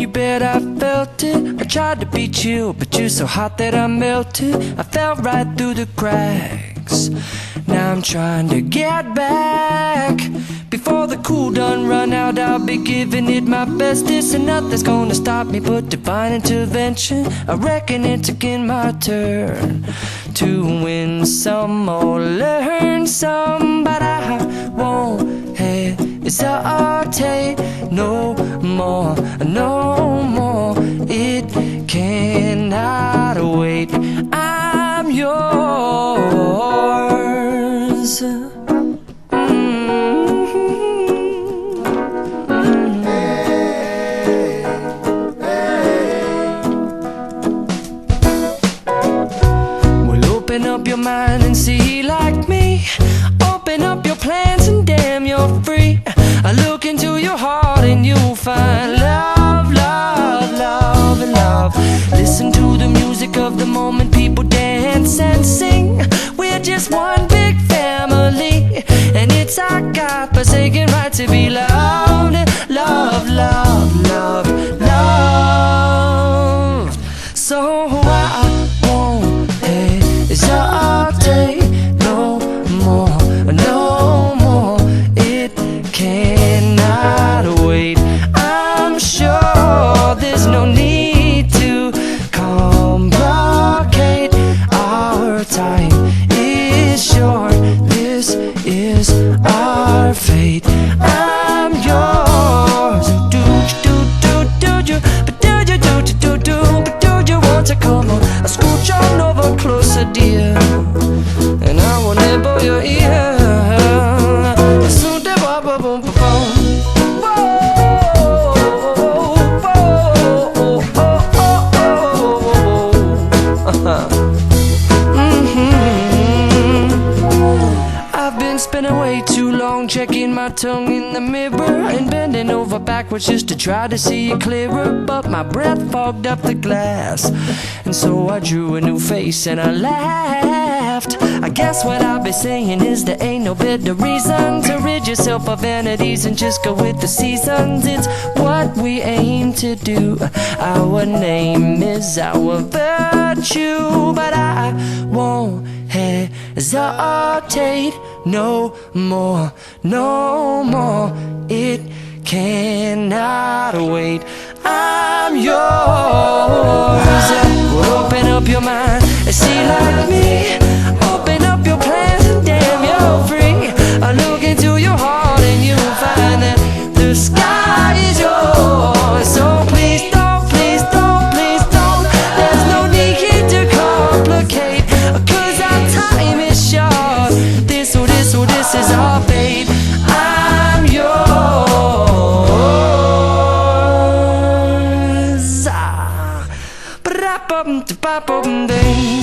you bet I felt it. I tried to beat you, but you're so hot that I melted. I fell right through the cracks. Now I'm trying to get back. Before the cool done run out, I'll be giving it my best. This and nothing's gonna stop me but divine intervention. I reckon it's again my turn to win some or learn some, but I won't hesitate no more, no more. It cannot wait. I'm yours. Open up your mind and see like me. Open up your plans and damn, you're free. I look into your heart and you'll find love, love, love, and love. Listen to the music of the moment, people dance and sing. We're just one big family, and it's our God-forsaken right to be loved. Love, love, love, love. So I won't hesitate no more, no more. It cannot wait. I'm sure there's no need to complicate. Our time is short. This is our fate. I'm yours. Do you, but do you, but do you want to come on? I scooch on over closer, dear, and I will nibble your ear. Soon the boom, boom, boom, boom. I've been spending way too long checking my tongue in the mirror and bending over backwards just to try to see it clearer, but my breath fogged up the glass, and so I drew a new face and I laughed. I guess what I'll be saying is there ain't no better reason to rid yourself of vanities and just go with the seasons. It's what we aim to do. Our name is our virtue, but I won't hesitate no more, no more. It cannot wait. I'm yours. Well, open up your mind and see like me. Open up your plans and damn, you're free. I look into your heart and you'll find that the sky is yours. So please don't, please don't, please don't. There's no need here to complicate, 'cause our time is short. This is our fate. I'm yours. Ba-da-bum-da-ba-bum-ding.